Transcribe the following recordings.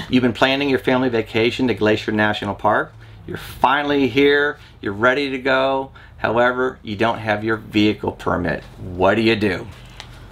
You've been planning your family vacation to Glacier National Park. You're finally here. You're ready to go. However, you don't have your vehicle permit. What do?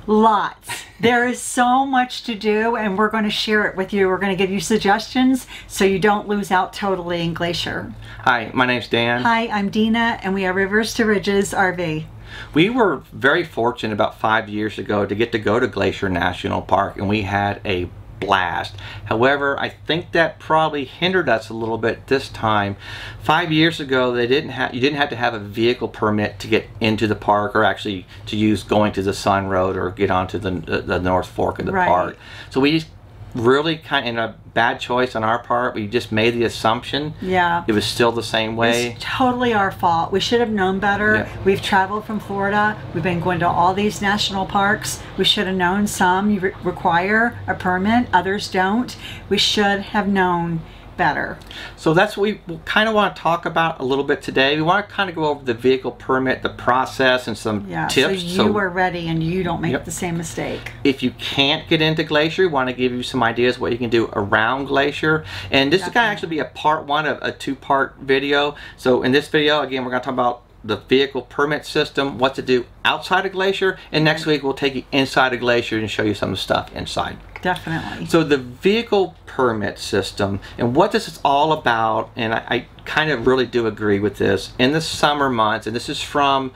Lots. There is so much to do, and we're going to share it with you. We're going to give you suggestions so you don't lose out totally in Glacier. Hi, my name's Dan. Hi, I'm Dina, and we are Rivers to Ridges RV. We were very fortunate about 5 years ago to get to go to Glacier National Park, and we had a blast. However, I think that probably hindered us a little bit this time. 5 years ago, you didn't have to have a vehicle permit to get into the park, or actually to use going to the Sun Road or get onto the North Fork of the park. So we just really kind of, in a bad choice on our part, we just made the assumption it was still the same way. It's totally our fault. We should have known better. Yeah. We've traveled from Florida. We've been going to all these national parks. We should have known some you require a permit, others don't. We should have known better. So that's what we kind of want to talk about a little bit today. We want to kind of go over the vehicle permit, the process, and some tips. So you are ready and you don't make the same mistake. If you can't get into Glacier, we want to give you some ideas what you can do around Glacier. And this is going to actually be a part one of a two-part video. So in this video, again, we're going to talk about the vehicle permit system, what to do outside of Glacier, and next week we'll take you inside of Glacier and show you some of the stuff inside. Definitely. So the vehicle permit system and what this is all about, and I kind of really do agree with this, in the summer months, and this is from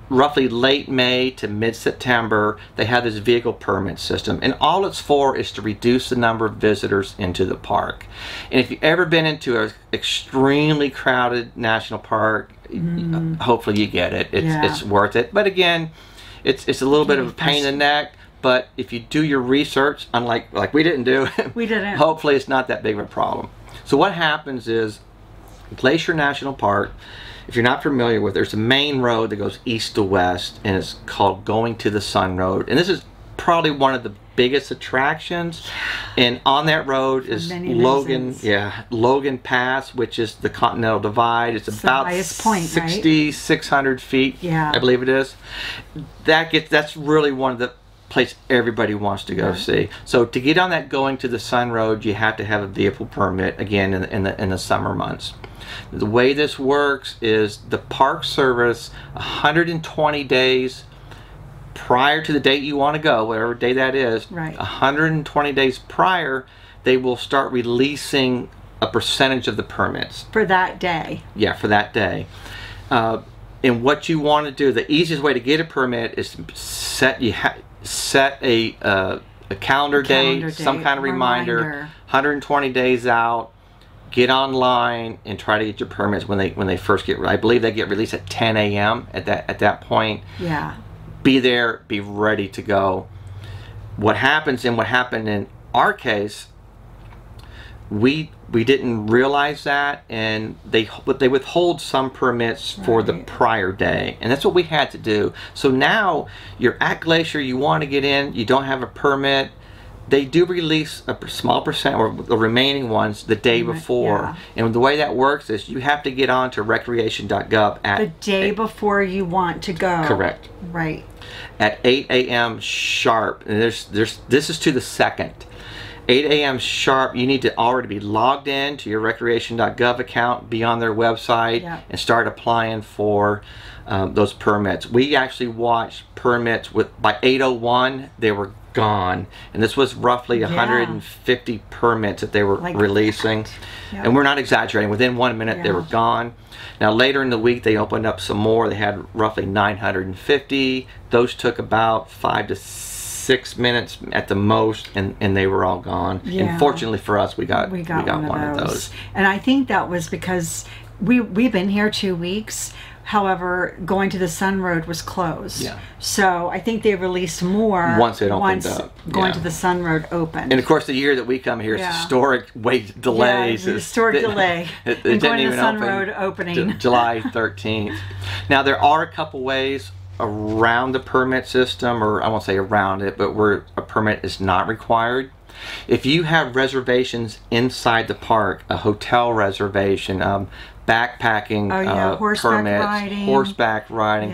roughly late May to mid-September, they have this vehicle permit system, and all it's for is to reduce the number of visitors into the park. And if you've ever been into an extremely crowded national park, hopefully you get it. It's worth it. But again, it's a little bit of a pain in the neck. But if you do your research, unlike like we didn't do, hopefully it's not that big of a problem. So what happens is Glacier National Park, if you're not familiar with it, there's a main road that goes east to west, and it's called Going to the Sun Road. And this is probably one of the biggest attractions. And on that road is Logan Pass, which is the Continental Divide. It's about the highest point, 6,600 feet, I believe it is. That's really one of the place everybody wants to go see. So to get on that Going to the Sun Road, you have to have a vehicle permit, again, in the summer months. The way this works is the Park Service, 120 days prior to the date you want to go, whatever day that is, 120 days prior, they will start releasing a percentage of the permits. For that day. Yeah, for that day. And what you want to do, the easiest way to get a permit is to set a calendar date, some kind of reminder, 120 days out. Get online and try to get your permits when they first get. I believe they get released at 10 a.m. at that point. Yeah. Be there, be ready to go. What happens, and what happened in our case, we didn't realize that, and they withhold some permits for the prior day, and that's what we had to do. So now you're at Glacier, you want to get in, you don't have a permit. They do release a small percent, or the remaining ones, the day before. And the way that works is you have to get on to recreation.gov at the day before you want to go. Correct. Right. At 8 a.m. sharp. And this is to the second. 8 a.m. sharp, you need to already be logged in to your recreation.gov account, be on their website, and start applying for those permits. We actually watched permits by 8:01, they were gone, and this was roughly 150 permits that they were releasing, and we're not exaggerating. Within 1 minute they were gone. Now later in the week they opened up some more. They had roughly 950. Those took about 5 to 6 minutes at the most, and they were all gone. And fortunately for us, we got one of those. And I think that was because we've been here 2 weeks. However, Going to the Sun Road was closed. So I think they released more once it opened up. Going to the Sun Road opened. And of course, the year that we come here is historic wait delays. Historic delay. It Going didn't to even the Sun open Road opening. July 13th. Now there are a couple ways around the permit system, or I won't say around it, but where a permit is not required. If you have reservations inside the park, a hotel reservation, backpacking horseback riding,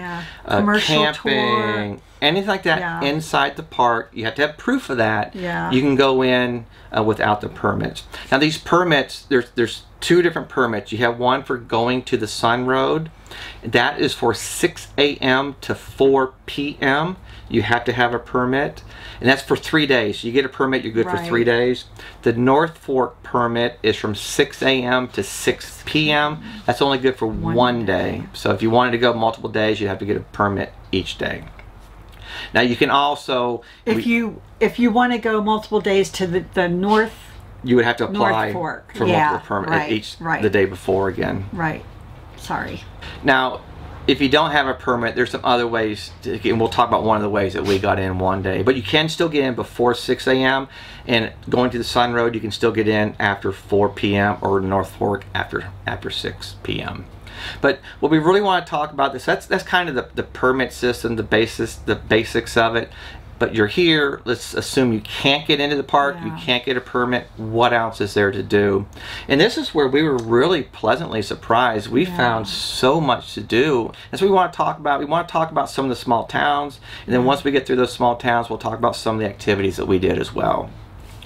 camping, anything like that inside the park. You have to have proof of that. You can go in without the permits. Now these permits, there's two different permits. You have one for going to the Sun Road. That is for 6 a.m. to 4 p.m. You have to have a permit, and that's for 3 days. You get a permit, you're good for 3 days. The North Fork permit is from 6 a.m. to 6 p.m. That's only good for one day. So if you wanted to go multiple days, you'd have to get a permit each day. Now you can also, if you want to go multiple days to the North, you would have to apply for multiple permits the day before again. Sorry. Now, if you don't have a permit, there's some other ways, and we'll talk about one of the ways that we got in one day. But you can still get in before 6 a.m. and going to the Sun Road, you can still get in after 4 p.m. or North Fork after 6 p.m. But what we really want to talk about that's kind of the permit system, the basics of it. But you're here, let's assume you can't get into the park, you can't get a permit, what else is there to do? And this is where we were really pleasantly surprised. We found so much to do. That's what we want to talk about. We want to talk about some of the small towns, and then once we get through those small towns, we'll talk about some of the activities that we did as well.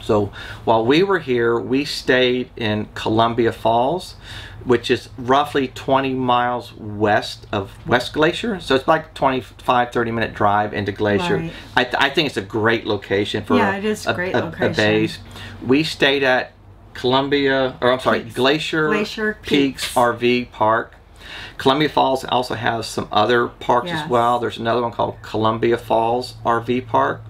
So while we were here, we stayed in Columbia Falls, which is roughly 20 miles west of West Glacier. So it's like 25-30 minute drive into Glacier. I think it's a great location for it is a great location. A base. We stayed at Glacier Peaks RV Park. Columbia Falls also has some other parks as well. There's another one called Columbia Falls RV Park.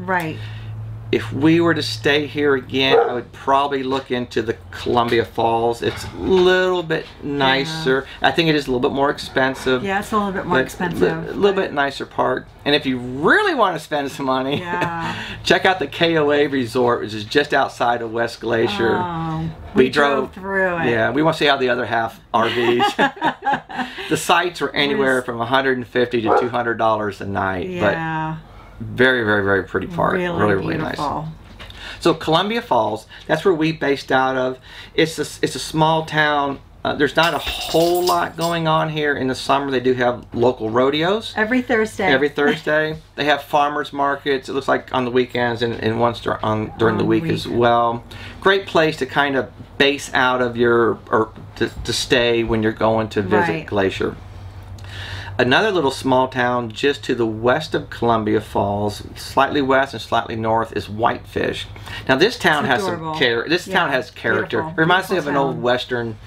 If we were to stay here again, I would probably look into the Columbia Falls. It's a little bit nicer. I think it is a little bit more expensive. Yeah, it's a little bit more expensive. A little bit nicer park. And if you really want to spend some money, check out the KOA Resort, which is just outside of West Glacier. We drove through it. Yeah, we want to see how the other half RVs. The sites were anywhere from $150 to $200 a night. But very, very, very pretty park. Really nice. So Columbia Falls, that's where we based out of. It's a small town. There's not a whole lot going on here in the summer. They do have local rodeos. Every Thursday. Every Thursday. They have farmers markets. It looks like on the weekends and once during the week as well. Great place to kind of base out of to stay when you're going to visit Glacier. Another little small town just to the west of Columbia Falls, slightly west and slightly north, is Whitefish. Now this town has some character. This town has character. It reminds me of an old western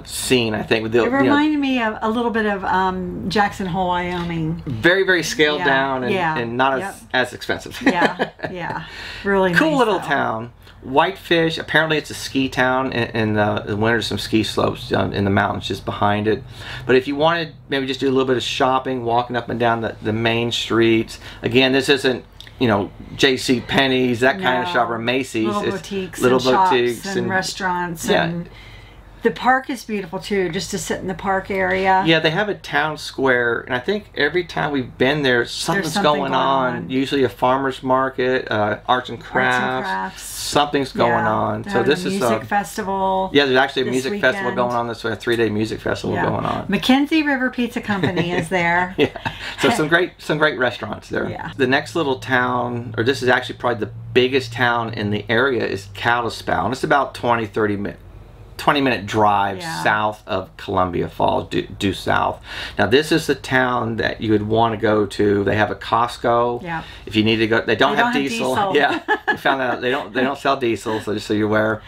scene, I think. It reminded me of a little bit of Jackson Hole, Wyoming. Very, very scaled down and not as expensive. Really cool nice little town. Whitefish, apparently it's a ski town. In the winter, some ski slopes down in the mountains just behind it. But if you wanted maybe just do a little bit of shopping, walking up and down the main streets, again, this isn't, you know, J.C. Penney's, that kind of shop, or Macy's. Little boutiques and restaurants. And the park is beautiful too, just to sit in the park area. Yeah, they have a town square, and I think every time we've been there, something's going on. Usually a farmer's market, arts and crafts. Something's going on. So this is a music festival. Yeah, there's actually a music festival going on this way, a 3-day music festival going on. Mackenzie River Pizza Company is there. So some great restaurants there. The next little town, or this is actually probably the biggest town in the area, is Kalispell, and it's about 20-minute drive south of Columbia Falls, due south. Now this is the town that you would want to go to. They have a Costco. If you need to go, they don't have diesel. Yeah, we found that out. They don't sell diesel. So just so you're aware,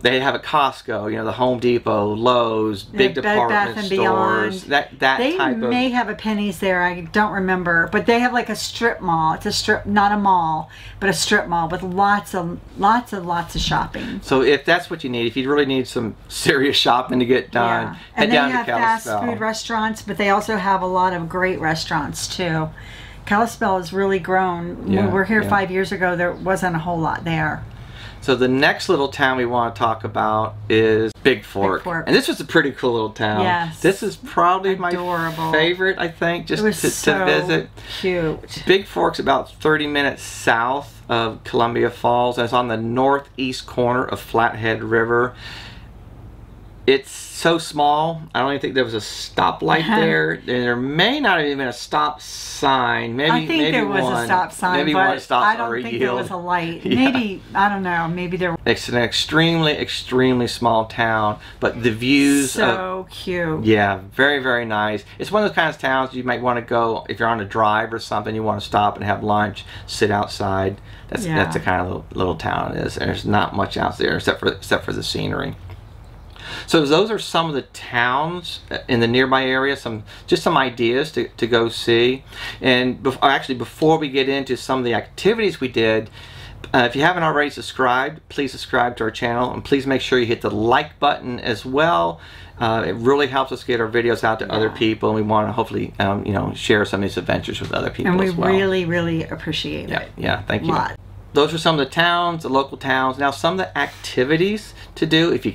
they have a Costco. You know, the Home Depot, Lowe's, big department stores. That they type of. They may have a Penny's there. I don't remember, but they have like a strip mall. It's a strip, not a mall, but a strip mall with lots of shopping. So if that's what you need, if you really need some serious shopping to get done, head down to Kalispell. And they have fast food restaurants, but they also have a lot of great restaurants too. Kalispell has really grown. When we were here 5 years ago, there wasn't a whole lot there. So the next little town we want to talk about is Big Fork. And this was a pretty cool little town. Yes. This is probably my favorite, I think, just to visit. Cute. Big Fork's about 30 minutes south of Columbia Falls, and it's on the northeast corner of Flathead River. It's so small. I don't even think there was a stoplight there. And there may not have even been a stop sign. Maybe I think maybe there was one. a stop sign, maybe but one stop I sign don't or a think there yield. was a light. Yeah. Maybe, I don't know, maybe there was. It's an extremely small town, but the views so cute. Yeah, very, very nice. It's one of those kinds of towns you might want to go if you're on a drive or something. You want to stop and have lunch, sit outside. That's the kind of little town it is. There's not much out there except for the scenery. So those are some of the towns in the nearby area, just some ideas to go see. And before we get into some of the activities we did, if you haven't already subscribed, please subscribe to our channel, and please make sure you hit the like button as well. It really helps us get our videos out to other people, and we want to hopefully you know, share some of these adventures with other people as well. And we really appreciate it. Yeah, thank you. Those are some of the towns, the local towns. Now, some of the activities to do, if you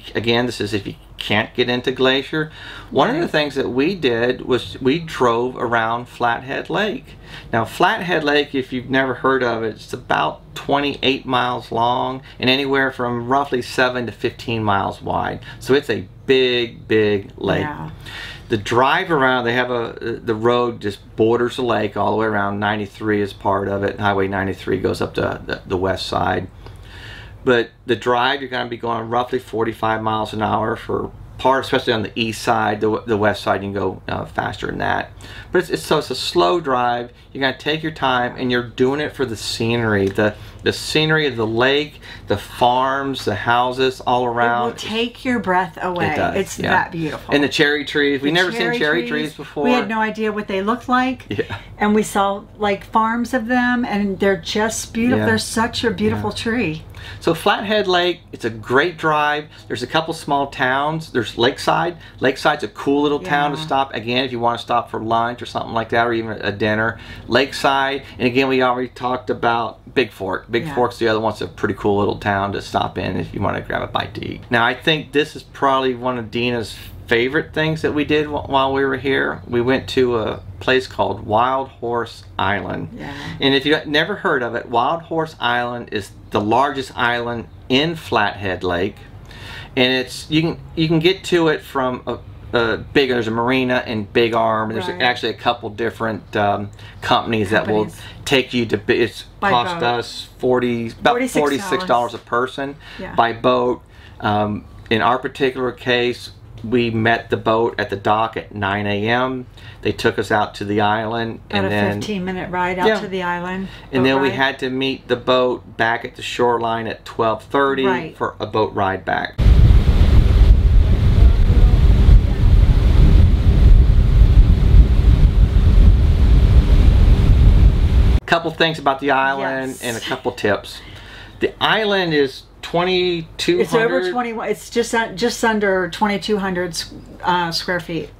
can't get into Glacier. One of the things that we did was we drove around Flathead Lake. Now, Flathead Lake, if you've never heard of it, it's about 28 miles long and anywhere from roughly 7 to 15 miles wide. So it's a big lake. Yeah. The drive around, they have the road just borders the lake all the way around. 93 is part of it. Highway 93 goes up to the west side. But the drive, you're going to be going roughly 45 miles an hour for part, especially on the east side. The west side, you can go faster than that. But it's a slow drive. You're going to take your time, and you're doing it for the scenery. The scenery of the lake, the farms, the houses all around. It will take your breath away. It does, it's that beautiful. And the cherry trees. We've never seen cherry trees before. We had no idea what they looked like. Yeah. And we saw like farms of them, and they're just beautiful. Yeah. They're such a beautiful tree. So Flathead Lake, it's a great drive. There's a couple small towns. There's Lakeside. Lakeside's a cool little town to stop, again, if you want to stop for lunch or something like that, or even a dinner. Lakeside, and again, we already talked about Big Fork. Big Fork's the other one. It's a pretty cool little town to stop in if you want to grab a bite to eat. Now, I think this is probably one of Dina's favorite things that we did while we were here. We went to a place called Wild Horse Island. Yeah. And if you've never heard of it, Wild Horse Island is the largest island in Lake, and it's you can get to it from there's a marina in Big Arm. There's actually a couple different companies that will take you to. It's cost us about $46 a person by boat. In our particular case, we met the boat at the dock at 9 a.m. They took us out to the island, and then a 15-minute ride out to the island. And then we had to meet the boat back at the shoreline at 12:30 for a boat ride back. Couple things about the island and a couple tips. The island is 2,200. It's over 21. It's just under 2,200 square feet.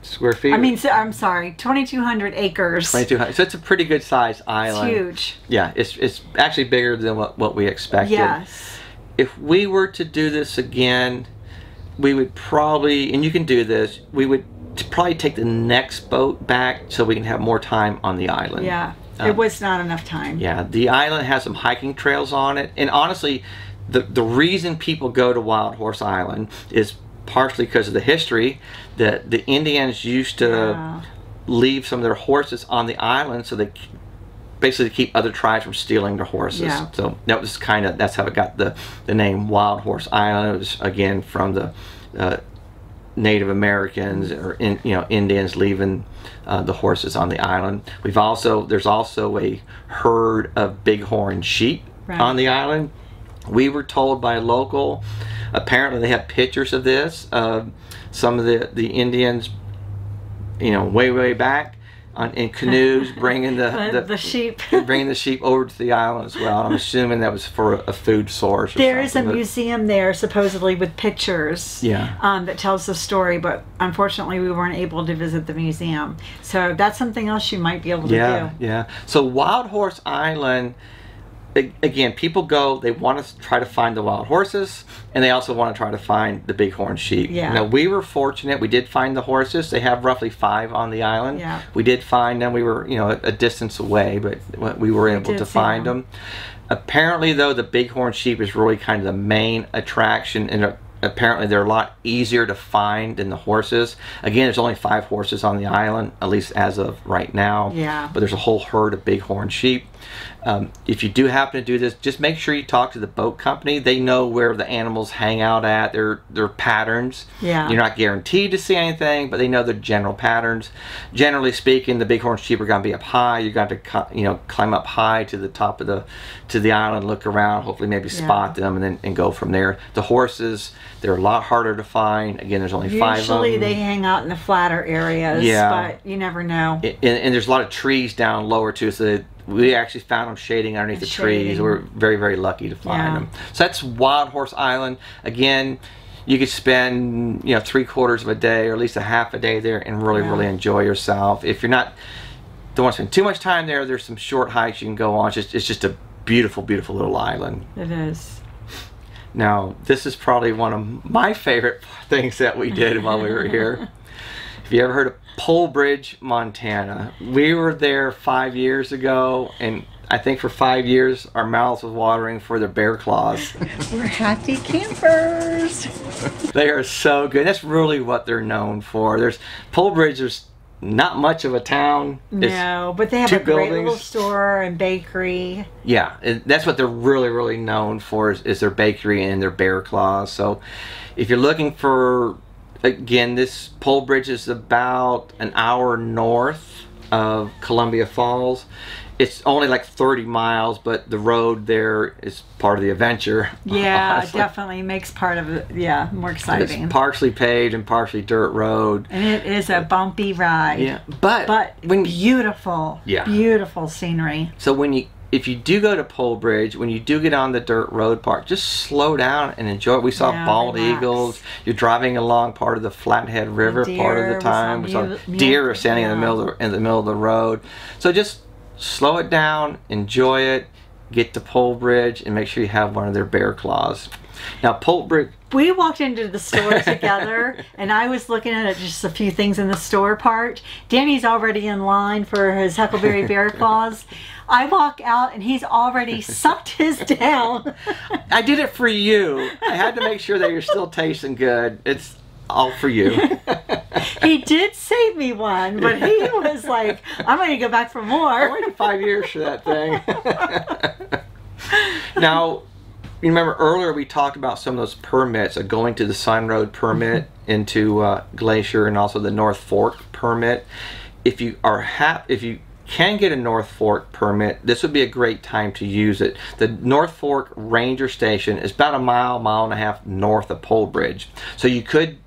Square feet? I mean, I'm sorry, 2,200 acres. 2,200. So it's a pretty good sized island. It's huge. Yeah, it's actually bigger than what we expected. Yes. If we were to do this again, we would probably, and you can do this, we would probably take the next boat back so we can have more time on the island. Yeah. It was not enough time. Yeah, the island has some hiking trails on it, and honestly, the reason people go to Wild Horse Island is partially because of the history. That the Indians used to leave some of their horses on the island, so they basically keep other tribes from stealing their horses. Yeah. So that was that's how it got the name Wild Horse Island. It was again from the Native Americans or Indians leaving the horses on the island. There's also a herd of bighorn sheep on the island. We were told by a local, apparently they have pictures of this, some of the Indians, way back in canoes bringing the sheep, bringing the sheep over to the island as well. I'm assuming that was for a food source. There is a museum there supposedly with pictures that tells the story, but unfortunately we weren't able to visit the museum. So that's something else you might be able to do. Yeah. So Wild Horse Island, again, people go, they want to try to find the wild horses, and they also want to try to find the bighorn sheep. Yeah. Now, we were fortunate. We did find the horses. They have roughly 5 on the island. Yeah. We did find them. We were, a distance away, but we were able to find them. Apparently, though, the bighorn sheep is really kind of the main attraction, and apparently they're a lot easier to find than the horses. Again, there's only 5 horses on the island, at least as of right now. Yeah. But there's a whole herd of bighorn sheep. If you do happen to do this, just make sure you talk to the boat company. They know where the animals hang out at, their patterns. Yeah. You're not guaranteed to see anything, but they know their general patterns. Generally speaking, the bighorn sheep are going to be up high. You're going to climb up high to the top of the island, look around, hopefully maybe spot them, and go from there. The horses, they're a lot harder to find. Again, there's only 5 of them. Usually they hang out in the flatter areas, but you never know. And there's a lot of trees down lower too, so we actually found them shading underneath the trees. We're very, very lucky to find them. So that's Wild Horse Island. Again, you could spend 3/4 of a day or at least a half a day there and really enjoy yourself. If you're don't want to spend too much time there, there's some short hikes you can go on. It's just a beautiful, beautiful little island. It is. Now, this is probably one of my favorite things that we did while we were here. Have you ever heard of Pole Bridge, Montana? We were there 5 years ago, and I think for 5 years our mouths was watering for the bear claws. We're happy campers. They are so good. That's really what they're known for. Pole Bridge, there's not much of a town. No, but they have a great little store and bakery. Yeah, that's what they're really known for is their bakery and their bear claws. So if you're looking for, again, this Pole Bridge is about an hour north of Columbia Falls. It's only like 30 miles, but the road there is part of the adventure. Yeah, honestly. Definitely makes part of it, more exciting. It's partially paved and partially dirt road. And it is a bumpy ride. Yeah, but beautiful, beautiful scenery. So if you do go to Pole Bridge, when you do get on the dirt road part, just slow down and enjoy it. We saw bald eagles. You're driving along part of the Flathead River part of the time. We saw deer standing in the middle of the road. So just slow it down, enjoy it, get to Pole Bridge, and make sure you have one of their bear claws. Now, Pole Bridge... We walked into the store together, and I was looking at just a few things in the store part. Danny's already in line for his Huckleberry Bear Claws. I walk out, and he's already sucked his down. I did it for you. I had to make sure that you're still tasting good. It's all for you. He did save me one, but he was like, I'm going to go back for more. I waited 5 years for that thing. Now, you remember earlier we talked about some of those permits, going to the Sun Road permit into Glacier, and also the North Fork permit. If you can get a North Fork permit, this would be a great time to use it. The North Fork Ranger Station is about a mile and a half north of Pole Bridge. So you could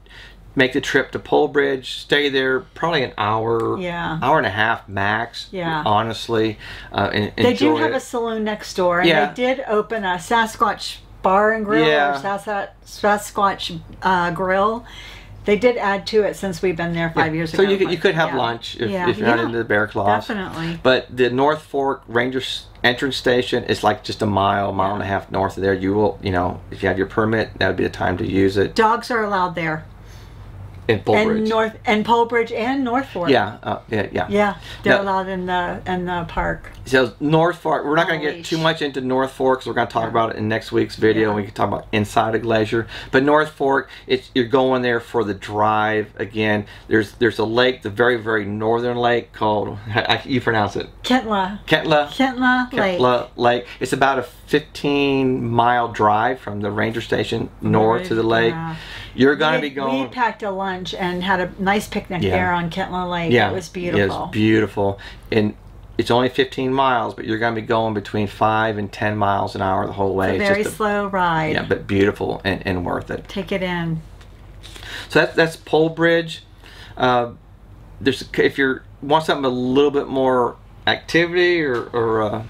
make the trip to Pole Bridge, stay there probably an hour, hour and a half max, honestly. And they do have a saloon next door, and they did open a Sasquatch Bar and Grill, or Sasquatch Grill. They did add to it since we've been there 5 years ago. So you could have lunch if you're not into the bear claws. Definitely. But the North Fork Ranger entrance station is like just a mile and a half north of there. You will, if you have your permit, that would be the time to use it. Dogs are allowed there. In Pole Bridge. Pole Bridge and North Fork. Yeah, they're allowed in the park. So North Fork, we're not going to get too much into North Fork because we're going to talk about it in next week's video. And we can talk about inside of Glacier. But North Fork, you're going there for the drive. Again, there's a lake, the very, very northern lake called, you pronounce it? Kentla Lake. It's about a 15-mile drive from the ranger station north to the lake. Yeah. You're going to be going... We packed a lunch and had a nice picnic there on Kentla Lake. Yeah. It was beautiful. Yeah, it was beautiful. And it's only 15 miles, but you're going to be going between 5 and 10 miles an hour the whole way. It's a very slow ride. Yeah, but beautiful and worth it. Take it in. So that's Pole Bridge. If you want something a little bit more activity or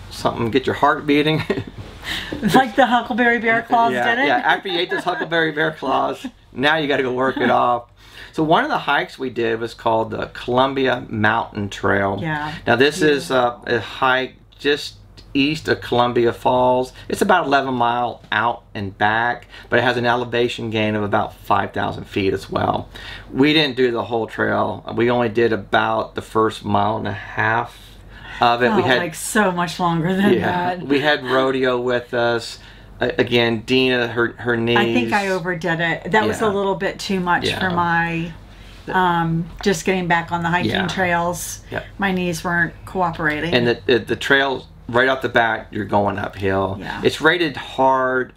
something, get your heart beating. Like the Huckleberry Bear Claws did it? Yeah, after you ate those Huckleberry Bear Claws, now you got to go work it off. So one of the hikes we did was called the Columbia Mountain Trail. Yeah. Now this is a hike just east of Columbia Falls. It's about 11 miles out and back, but it has an elevation gain of about 5,000 feet as well. We didn't do the whole trail. We only did about the first mile and a half of it. We had like so much longer than that. We had rodeo with us. Again, Dina, her knees. I think I overdid it. That was a little bit too much for my just getting back on the hiking trails. Yep. My knees weren't cooperating. And the trails right off the bat, you're going uphill. Yeah. It's rated hard.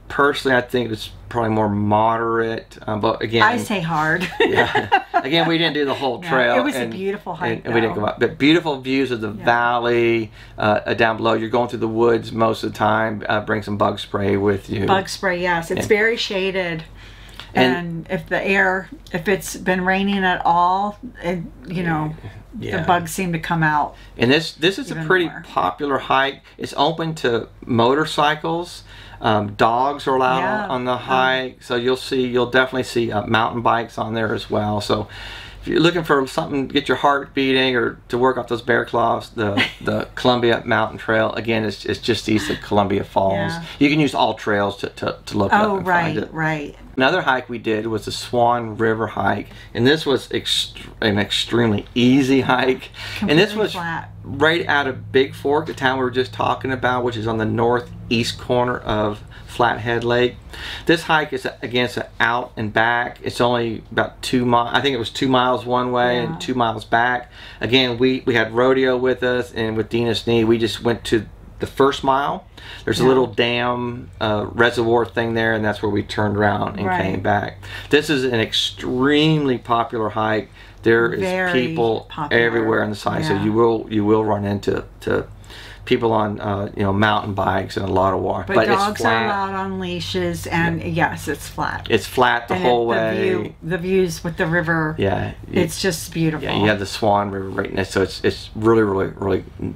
Personally, I think it's probably more moderate. But again, I say hard. Yeah. Again, we didn't do the whole trail. It was a beautiful hike. And we didn't go up. But beautiful views of the valley down below. You're going through the woods most of the time. Bring some bug spray with you. Bug spray, yes. It's very shaded. And if it's been raining at all, the bugs seem to come out. And this is a pretty popular hike. It's open to motorcycles. Dogs are allowed on the hike, so you'll definitely see mountain bikes on there as well. So if you're looking for something to get your heart beating or to work off those bear claws, the Columbia Mountain Trail, again, it's just east of Columbia Falls. Yeah. You can use all trails to look up and find it. Right. Another hike we did was the Swan River hike, and this was an extremely easy hike. Completely and this was flat. Right out of Big Fork, the town we were just talking about, which is on the northeast corner of Flathead Lake. This hike is, again, it's out and back. It's only about 2 miles. I think it was 2 miles one way and 2 miles back. Again, we had rodeo with us, and with Dina's knee, we just went to the first mile. There's a little dam reservoir thing there, and that's where we turned around and came back. This is an extremely popular hike. There is people everywhere on the side, so you will run into people on mountain bikes and a lot of water. But dogs are allowed on leashes, and yes, it's flat. It's flat the whole way. The views with the river. Yeah, it's just beautiful. Yeah, you have the Swan River right next, so it's really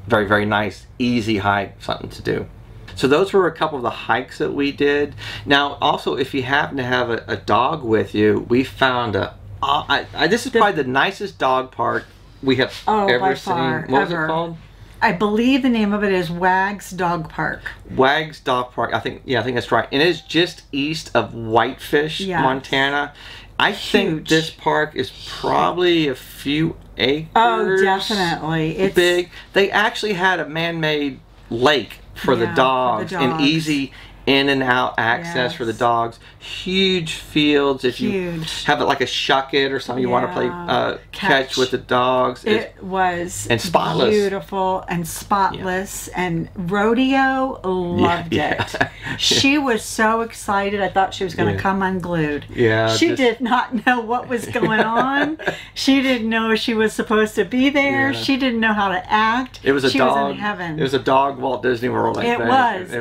very, very nice, easy hike, something to do. So those were a couple of the hikes that we did. Now, also, if you happen to have a dog with you, we found this is probably the nicest dog park we have ever seen. What was it called? I believe the name of it is Wag's Dog Park. Wag's Dog Park. I think that's right. And it is just east of Whitefish, Montana. I think this park is probably a few acres. Oh, definitely. It's big. They actually had a man-made lake for the dogs, and easy in and out access for the dogs. Huge fields. If you have it like a shuck it or something you want to play catch with the dogs. It was and spotless. Beautiful and spotless, and Rodeo loved it. She was so excited. I thought she was going to come unglued. Yeah. She did not know what was going on. She didn't know she was supposed to be there. She didn't know how to act. It was a dog. She was in heaven. It was a dog Walt Disney World. It was.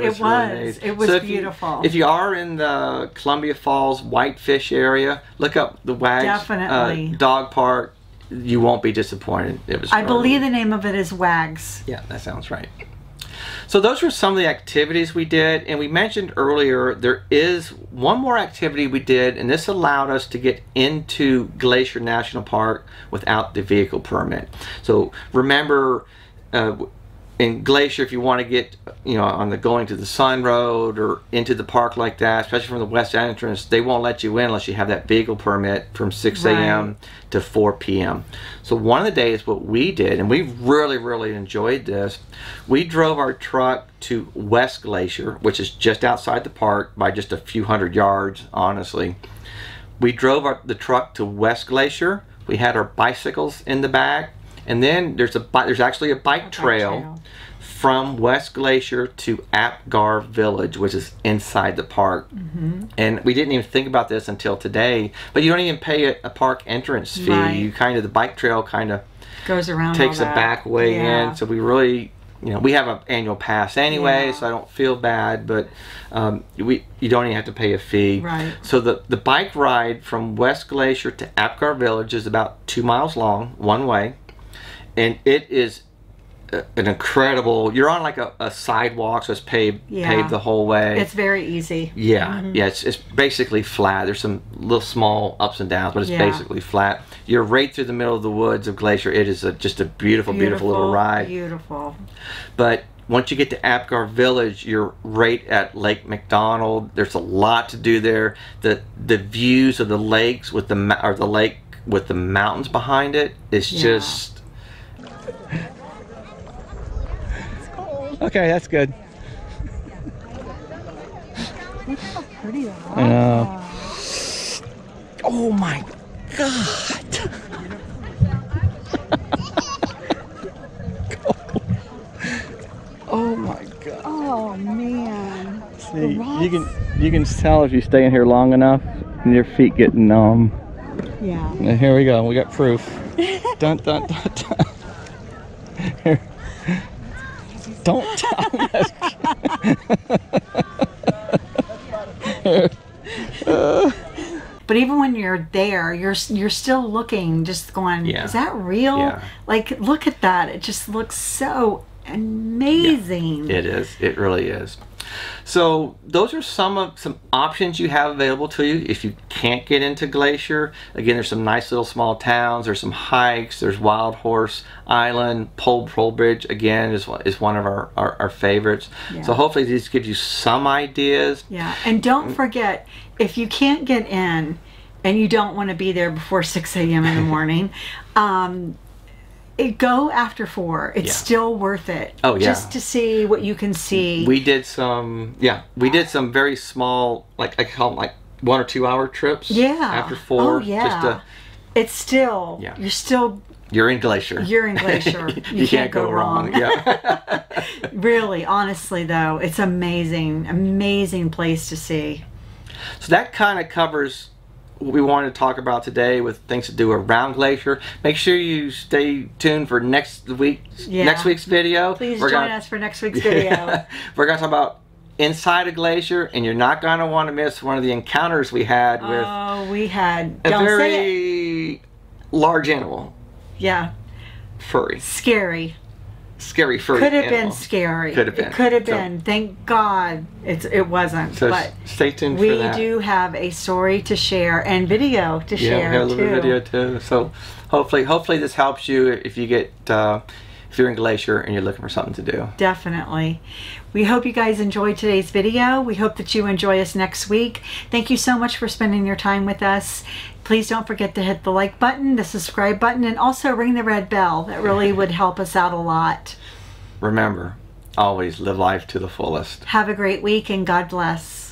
It was beautiful. If you are in the Columbia Falls Whitefish area, look up the Wag's Dog Park. You won't be disappointed. It was. I believe the name of it is Wag's. Yeah, that sounds right. So those were some of the activities we did, and we mentioned earlier there is one more activity we did, and this allowed us to get into Glacier National Park without the vehicle permit. So remember, in Glacier, if you want to get on the going to the Sun Road or into the park like that, especially from the west entrance, they won't let you in unless you have that vehicle permit from 6 a.m. to 4 p.m. So one of the days what we did, and we really enjoyed this, we drove our truck to West Glacier, which is just outside the park by just a few hundred yards, honestly. We drove the truck to West Glacier. We had our bicycles in the back. And then there's actually a bike trail from West Glacier to Apgar Village, which is inside the park. And we didn't even think about this until today, but you don't even pay a park entrance fee. You the bike trail goes around, takes a back way in. So we really, we have an annual pass anyway, so I don't feel bad, but you don't even have to pay a fee. So the bike ride from West Glacier to Apgar Village is about 2 miles long, one way. And it is an incredible, you're on like a sidewalk, so it's paved the whole way. It's very easy. Yeah, it's basically flat. There's some little small ups and downs, but it's basically flat. You're right through the middle of the woods of Glacier. It is just a beautiful little ride. Beautiful. But once you get to Apgar Village, you're right at Lake McDonald. There's a lot to do there. The views of the lakes with the lake with the mountains behind it is just. Okay, that's good. Look how pretty that I know. Oh my God. Oh my God. Oh man. See, you can tell if you stay in here long enough and your feet get numb. Yeah. And here we go. We got proof. Dun dun dun dun. Here. Don't tell me. But even when you're there, you're still looking, just going, is that real? Yeah. Like, look at that. It just looks so amazing. Yeah, it is. It really is. So those are some options you have available to you if you can't get into Glacier. Again, there's some nice little small towns. There's some hikes. There's Wild Horse Island. Pole Bridge again is one of our favorites. Yeah. So hopefully these give you some ideas. Yeah, and don't forget, if you can't get in and you don't want to be there before 6 a.m. in the morning, go after 4. It's still worth it. Oh yeah. Just to see what you can see. We did some very small, like I call them like 1 or 2 hour trips. Yeah. After 4. Oh yeah. It's still. Yeah. You're in Glacier. You're in Glacier. You can't go wrong. Yeah. Really, honestly though, it's amazing. Amazing place to see. So that kind of covers what we wanted to talk about today with things to do around Glacier. Make sure you stay tuned for next week's video. Please join us for next week's video. We're going to talk about inside a glacier, and you're not going to want to miss one of the encounters we had with a very large animal. Yeah. Furry. Scary furry Could have been scary. Could have been. It could have been. Thank God it wasn't. So but stay tuned for that. We do have a story to share and video to share. Yeah, we have a little video too. So hopefully this helps you if you get if you're in Glacier and you're looking for something to do. Definitely. We hope you guys enjoyed today's video. We hope that you enjoy us next week. Thank you so much for spending your time with us. Please don't forget to hit the like button, the subscribe button, and also ring the red bell. That really would help us out a lot. Remember, always live life to the fullest. Have a great week and God bless.